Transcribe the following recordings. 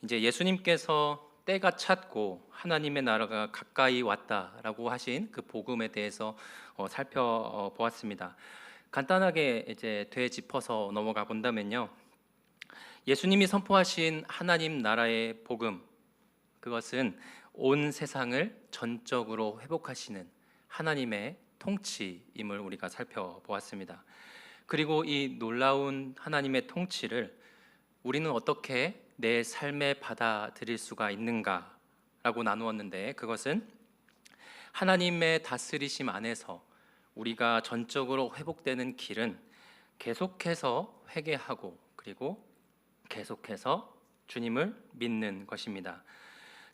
이제 예수님께서 때가 찼고 하나님의 나라가 가까이 왔다라고 하신 그 복음에 대해서 살펴보았습니다. 간단하게 이제 되짚어서 넘어가 본다면요, 예수님이 선포하신 하나님 나라의 복음, 그것은 온 세상을 전적으로 회복하시는 하나님의 통치임을 우리가 살펴보았습니다. 그리고 이 놀라운 하나님의 통치를 우리는 어떻게 내 삶에 받아들일 수가 있는가라고 나누었는데, 그것은 하나님의 다스리심 안에서 우리가 전적으로 회복되는 길은 계속해서 회개하고 그리고 계속해서 주님을 믿는 것입니다.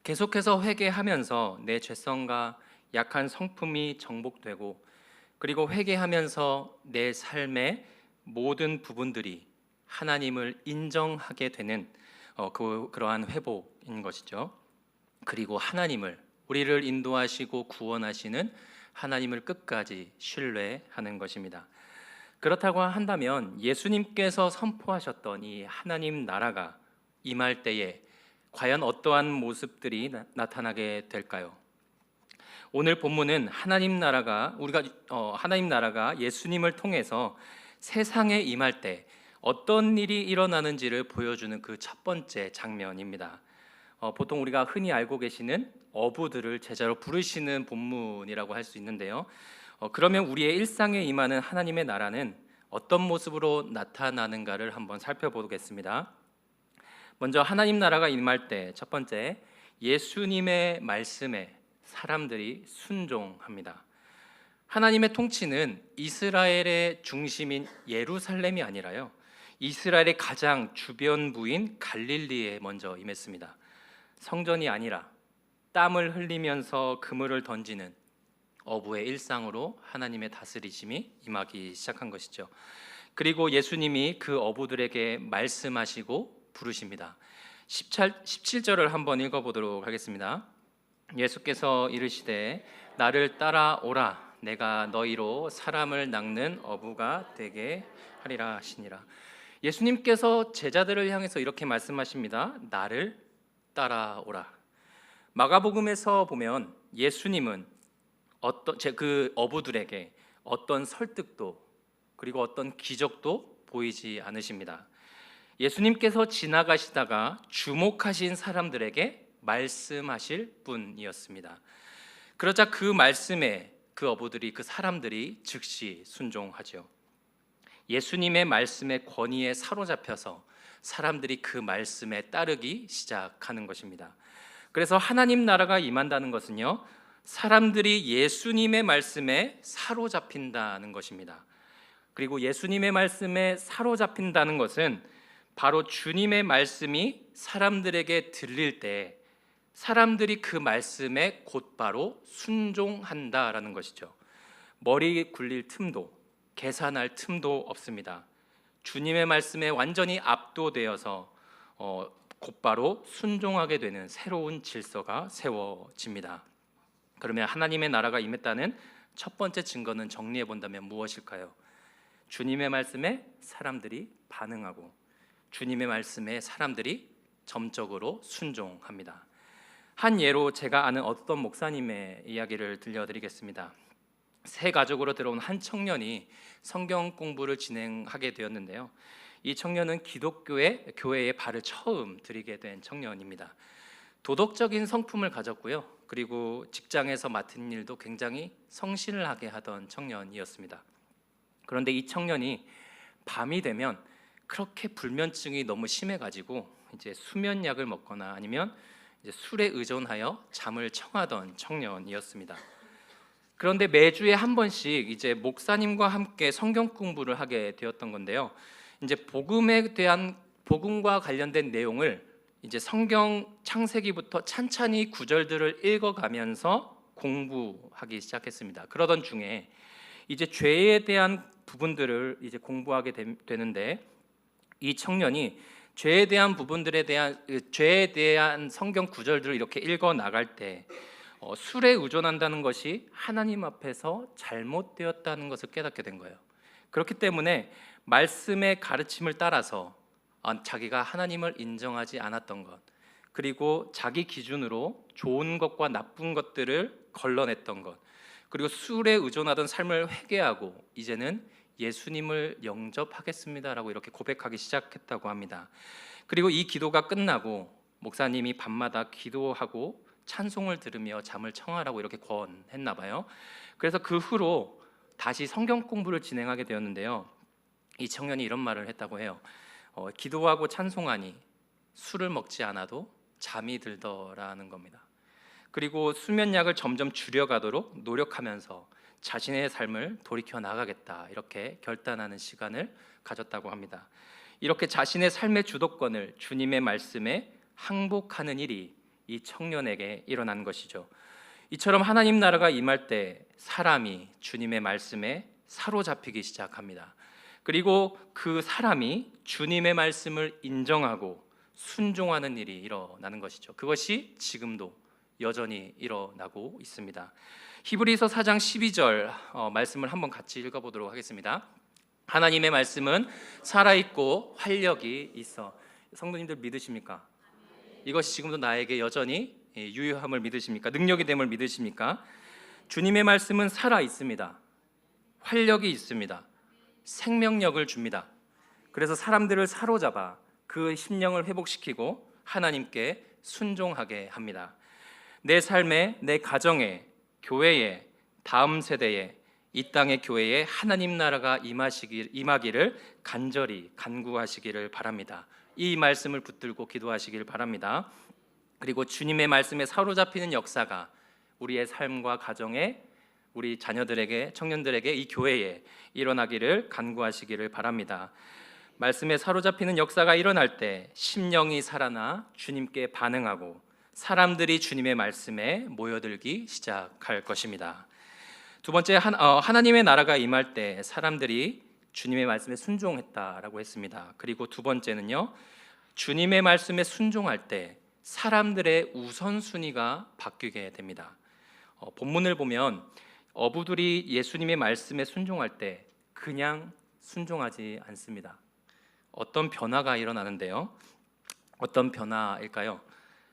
계속해서 회개하면서 내 죄성과 약한 성품이 정복되고, 그리고 회개하면서 내 삶의 모든 부분들이 하나님을 인정하게 되는 그러한 회복인 것이죠. 그리고 하나님을, 우리를 인도하시고 구원하시는 하나님을 끝까지 신뢰하는 것입니다. 그렇다고 한다면 예수님께서 선포하셨던 이 하나님 나라가 임할 때에 과연 어떠한 모습들이 나타나게 될까요? 오늘 본문은 하나님 나라가 예수님을 통해서 세상에 임할 때 어떤 일이 일어나는지를 보여주는 그 첫 번째 장면입니다. 보통 우리가 흔히 알고 계시는 어부들을 제자로 부르시는 본문이라고 할 수 있는데요. 그러면 우리의 일상에 임하는 하나님의 나라는 어떤 모습으로 나타나는가를 한번 살펴보겠습니다. 먼저 하나님 나라가 임할 때 첫 번째, 예수님의 말씀에 사람들이 순종합니다. 하나님의 통치는 이스라엘의 중심인 예루살렘이 아니라요, 이스라엘의 가장 주변부인 갈릴리에 먼저 임했습니다. 성전이 아니라 땀을 흘리면서 그물을 던지는 어부의 일상으로 하나님의 다스리심이 임하기 시작한 것이죠. 그리고 예수님이 그 어부들에게 말씀하시고 부르십니다. 17절을 한번 읽어보도록 하겠습니다. 예수께서 이르시되 나를 따라오라, 내가 너희로 사람을 낚는 어부가 되게 하리라 하시니라. 예수님께서 제자들을 향해서 이렇게 말씀하십니다. 나를 따라오라. 마가복음에서 보면 예수님은 그 어부들에게 어떤 설득도 그리고 어떤 기적도 보이지 않으십니다. 예수님께서 지나가시다가 주목하신 사람들에게 말씀하실 분이었습니다. 그러자 그 말씀에 그 어부들이, 그 사람들이 즉시 순종하죠. 예수님의 말씀의 권위에 사로잡혀서 사람들이 그 말씀에 따르기 시작하는 것입니다. 그래서 하나님 나라가 임한다는 것은요, 사람들이 예수님의 말씀에 사로잡힌다는 것입니다. 그리고 예수님의 말씀에 사로잡힌다는 것은 바로 주님의 말씀이 사람들에게 들릴 때 사람들이 그 말씀에 곧바로 순종한다라는 것이죠. 머리 굴릴 틈도 계산할 틈도 없습니다. 주님의 말씀에 완전히 압도되어서 곧바로 순종하게 되는 새로운 질서가 세워집니다. 그러면 하나님의 나라가 임했다는 첫 번째 증거는 정리해 본다면 무엇일까요? 주님의 말씀에 사람들이 반응하고 주님의 말씀에 사람들이 점적으로 순종합니다. 한 예로 제가 아는 어떤 목사님의 이야기를 들려드리겠습니다. 새 가족으로 들어온 한 청년이 성경 공부를 진행하게 되었는데요. 이 청년은 교회에 발을 처음 들이게 된 청년입니다. 도덕적인 성품을 가졌고요. 그리고 직장에서 맡은 일도 굉장히 성실하게 하던 청년이었습니다. 그런데 이 청년이 밤이 되면 그렇게 불면증이 너무 심해가지고 이제 수면약을 먹거나 아니면 이제 술에 의존하여 잠을 청하던 청년이었습니다. 그런데 매주에 한 번씩 이제 목사님과 함께 성경 공부를 하게 되었던 건데요. 이제 복음과 관련된 내용을 이제 성경 창세기부터 찬찬히 구절들을 읽어가면서 공부하기 시작했습니다. 그러던 중에 이제 죄에 대한 부분들을 이제 공부하게 되는데, 이 청년이 죄에 대한 성경 구절들을 이렇게 읽어 나갈 때 술에 의존한다는 것이 하나님 앞에서 잘못되었다는 것을 깨닫게 된 거예요. 그렇기 때문에 말씀의 가르침을 따라서 자기가 하나님을 인정하지 않았던 것, 그리고 자기 기준으로 좋은 것과 나쁜 것들을 걸러냈던 것, 그리고 술에 의존하던 삶을 회개하고 이제는 예수님을 영접하겠습니다라고 이렇게 고백하기 시작했다고 합니다. 그리고 이 기도가 끝나고 목사님이 밤마다 기도하고 찬송을 들으며 잠을 청하라고 이렇게 권했나 봐요. 그래서 그 후로 다시 성경 공부를 진행하게 되었는데요. 이 청년이 이런 말을 했다고 해요. 기도하고 찬송하니 술을 먹지 않아도 잠이 들더라는 겁니다. 그리고 수면약을 점점 줄여가도록 노력하면서 자신의 삶을 돌이켜 나가겠다 이렇게 결단하는 시간을 가졌다고 합니다. 이렇게 자신의 삶의 주도권을 주님의 말씀에 항복하는 일이 이 청년에게 일어난 것이죠. 이처럼 하나님 나라가 임할 때 사람이 주님의 말씀에 사로잡히기 시작합니다. 그리고 그 사람이 주님의 말씀을 인정하고 순종하는 일이 일어나는 것이죠. 그것이 지금도 여전히 일어나고 있습니다. 히브리서 4장 12절 말씀을 한번 같이 읽어보도록 하겠습니다. 하나님의 말씀은 살아있고 활력이 있어. 성도님들 믿으십니까? 이것이 지금도 나에게 여전히 유효함을 믿으십니까? 능력이 됨을 믿으십니까? 주님의 말씀은 살아있습니다. 활력이 있습니다. 생명력을 줍니다. 그래서 사람들을 사로잡아 그 심령을 회복시키고 하나님께 순종하게 합니다. 내 삶에, 내 가정에, 교회에, 다음 세대에, 이 땅의 교회에 하나님 나라가 임하기를 간절히 간구하시기를 바랍니다. 이 말씀을 붙들고 기도하시길 바랍니다. 그리고 주님의 말씀에 사로잡히는 역사가 우리의 삶과 가정에, 우리 자녀들에게, 청년들에게, 이 교회에 일어나기를 간구하시기를 바랍니다. 말씀에 사로잡히는 역사가 일어날 때 심령이 살아나 주님께 반응하고 사람들이 주님의 말씀에 모여들기 시작할 것입니다. 두 번째, 하나님의 나라가 임할 때 사람들이 주님의 말씀에 순종했다라고 했습니다. 그리고 두 번째는요, 주님의 말씀에 순종할 때 사람들의 우선순위가 바뀌게 됩니다. 본문을 보면 어부들이 예수님의 말씀에 순종할 때 그냥 순종하지 않습니다. 어떤 변화가 일어나는데요. 어떤 변화일까요?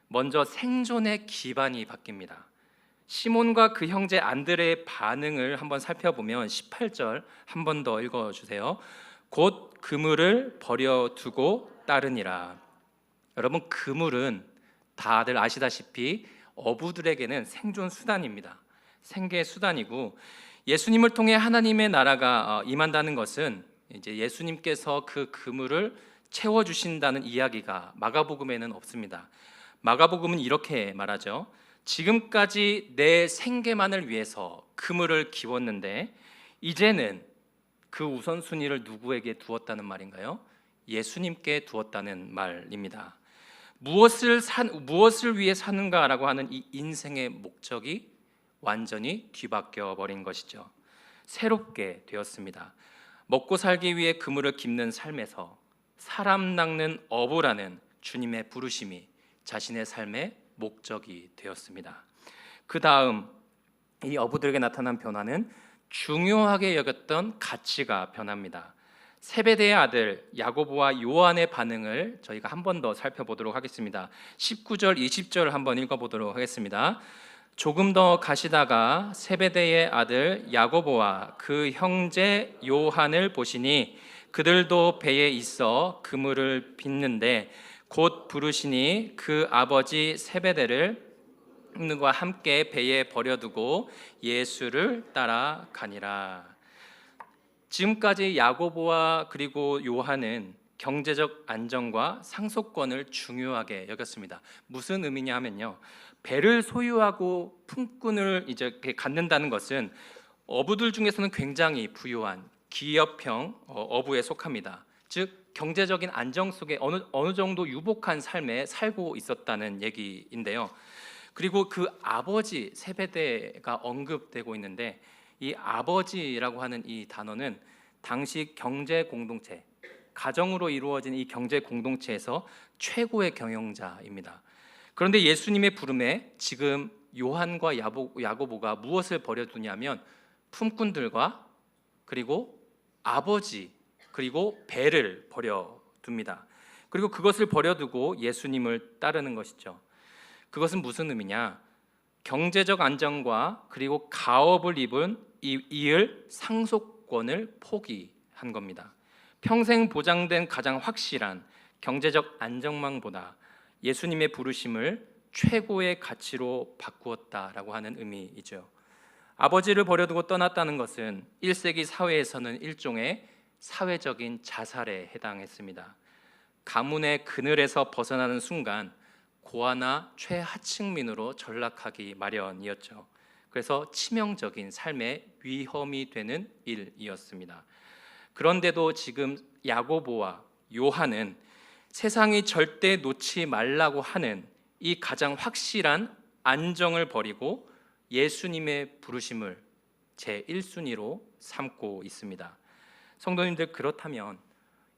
먼저 생존의 기반이 바뀝니다. 시몬과 그 형제 안드레의 반응을 한번 살펴보면 18절 한 번 더 읽어주세요. 곧 그물을 버려두고 따르니라. 여러분, 그물은 다들 아시다시피 어부들에게는 생존 수단입니다. 생계 수단이고, 예수님을 통해 하나님의 나라가 임한다는 것은 이제 예수님께서 그 그물을 채워주신다는 이야기가 마가복음에는 없습니다. 마가복음은 이렇게 말하죠. 지금까지 내 생계만을 위해서 그물을 기웠는데 이제는 그 우선순위를 누구에게 두었다는 말인가요? 예수님께 두었다는 말입니다. 무엇을 위해 사는가라고 하는 이 인생의 목적이 완전히 뒤바뀌어 버린 것이죠. 새롭게 되었습니다. 먹고 살기 위해 그물을 깁는 삶에서 사람 낚는 어부라는 주님의 부르심이 자신의 삶의 목적이 되었습니다. 그 다음 이 어부들에게 나타난 변화는 중요하게 여겼던 가치가 변합니다. 세베대의 아들 야고보와 요한의 반응을 저희가 한 번 더 살펴보도록 하겠습니다. 19절 20절 한번 읽어보도록 하겠습니다. 조금 더 가시다가 세베대의 아들 야고보와 그 형제 요한을 보시니 그들도 배에 있어 그물을 빚는데 곧 부르시니 그 아버지 세베대를 과 함께 배에 버려두고 예수를 따라가니라. 지금까지 야고보와 그리고 요한은 경제적 안정과 상속권을 중요하게 여겼습니다. 무슨 의미냐 하면요, 배를 소유하고 품꾼을 이제 갖는다는 것은 어부들 중에서는 굉장히 부유한 기업형 어부에 속합니다. 즉 경제적인 안정 속에 어느 정도 유복한 삶에 살고 있었다는 얘기인데요. 그리고 그 아버지 세베대가 언급되고 있는데, 이 아버지라고 하는 이 단어는 당시 경제 공동체, 가정으로 이루어진 이 경제 공동체에서 최고의 경영자입니다. 그런데 예수님의 부름에 지금 요한과 야고보가 무엇을 버려두냐면 품꾼들과 그리고 아버지 그리고 배를 버려둡니다. 그리고 그것을 버려두고 예수님을 따르는 것이죠. 그것은 무슨 의미냐? 경제적 안정과 그리고 가업을 이을 상속권을 포기한 겁니다. 평생 보장된 가장 확실한 경제적 안정망보다 예수님의 부르심을 최고의 가치로 바꾸었다라고 하는 의미이죠. 아버지를 버려두고 떠났다는 것은 1세기 사회에서는 일종의 사회적인 자살에 해당했습니다. 가문의 그늘에서 벗어나는 순간 고아나 최하층민으로 전락하기 마련이었죠. 그래서 치명적인 삶의 위험이 되는 일이었습니다. 그런데도 지금 야고보와 요한은 세상이 절대 놓지 말라고 하는 이 가장 확실한 안정을 버리고 예수님의 부르심을 제1순위로 삼고 있습니다. 성도님들, 그렇다면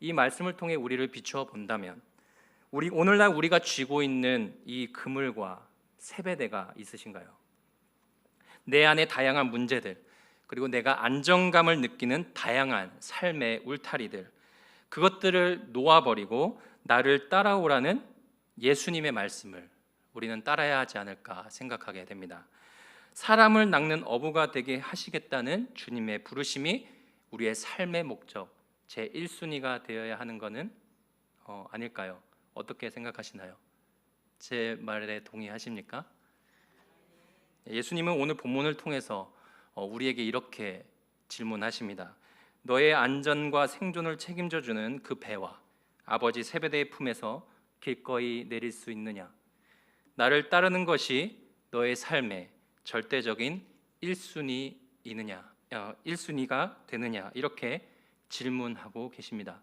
이 말씀을 통해 우리를 비추어 본다면 오늘날 우리가 쥐고 있는 이 그물과 세배대가 있으신가요? 내 안에 다양한 문제들, 그리고 내가 안정감을 느끼는 다양한 삶의 울타리들, 그것들을 놓아버리고 나를 따라오라는 예수님의 말씀을 우리는 따라야 하지 않을까 생각하게 됩니다. 사람을 낚는 어부가 되게 하시겠다는 주님의 부르심이 우리의 삶의 목적 제1순위가 되어야 하는 것은 아닐까요? 어떻게 생각하시나요? 제 말에 동의하십니까? 예수님은 오늘 본문을 통해서 우리에게 이렇게 질문하십니다. 너의 안전과 생존을 책임져주는 그 배와 아버지 세베대의 품에서 기꺼이 내릴 수 있느냐? 나를 따르는 것이 너의 삶의 절대적인 1순위가 되느냐? 이렇게 질문하고 계십니다.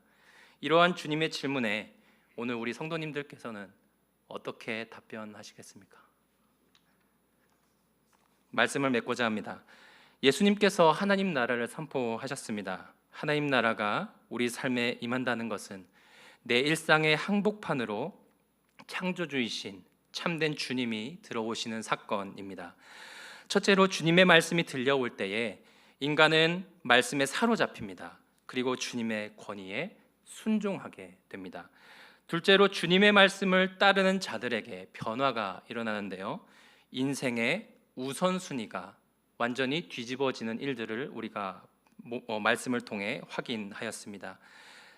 이러한 주님의 질문에 오늘 우리 성도님들께서는 어떻게 답변하시겠습니까? 말씀을 맺고자 합니다. 예수님께서 하나님 나라를 선포하셨습니다. 하나님 나라가 우리 삶에 임한다는 것은 내 일상의 항복판으로 창조주이신 참된 주님이 들어오시는 사건입니다. 첫째로 주님의 말씀이 들려올 때에 인간은 말씀에 사로잡힙니다. 그리고 주님의 권위에 순종하게 됩니다. 둘째로 주님의 말씀을 따르는 자들에게 변화가 일어나는데요, 인생의 우선순위가 완전히 뒤집어지는 일들을 우리가 말씀을 통해 확인하였습니다.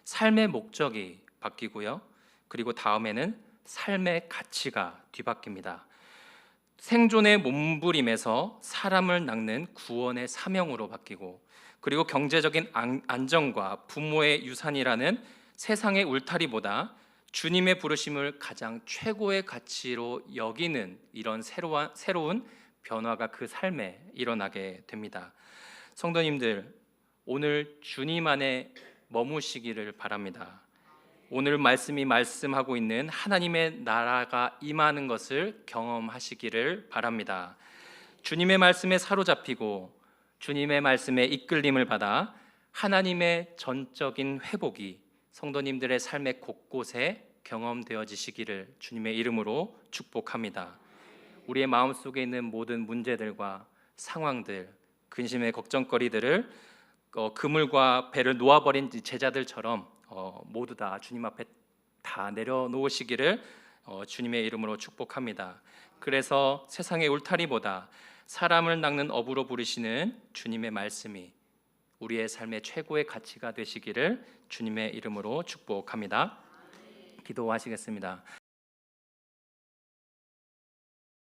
삶의 목적이 바뀌고요, 그리고 다음에는 삶의 가치가 뒤바뀝니다. 생존의 몸부림에서 사람을 낚는 구원의 사명으로 바뀌고, 그리고 경제적인 안정과 부모의 유산이라는 세상의 울타리보다 주님의 부르심을 가장 최고의 가치로 여기는 이런 새로운 변화가 그 삶에 일어나게 됩니다. 성도님들, 오늘 주님 안에 머무시기를 바랍니다. 오늘 말씀이 말씀하고 있는 하나님의 나라가 임하는 것을 경험하시기를 바랍니다. 주님의 말씀에 사로잡히고 주님의 말씀에 이끌림을 받아 하나님의 전적인 회복이 성도님들의 삶의 곳곳에 경험되어지시기를 주님의 이름으로 축복합니다. 우리의 마음속에 있는 모든 문제들과 상황들, 근심의 걱정거리들을 그물과 배를 놓아버린 제자들처럼 모두 다 주님 앞에 다 내려놓으시기를 주님의 이름으로 축복합니다. 그래서 세상의 울타리보다 사람을 낚는 어부로 부르시는 주님의 말씀이 우리의 삶의 최고의 가치가 되시기를 주님의 이름으로 축복합니다. 기도하시겠습니다.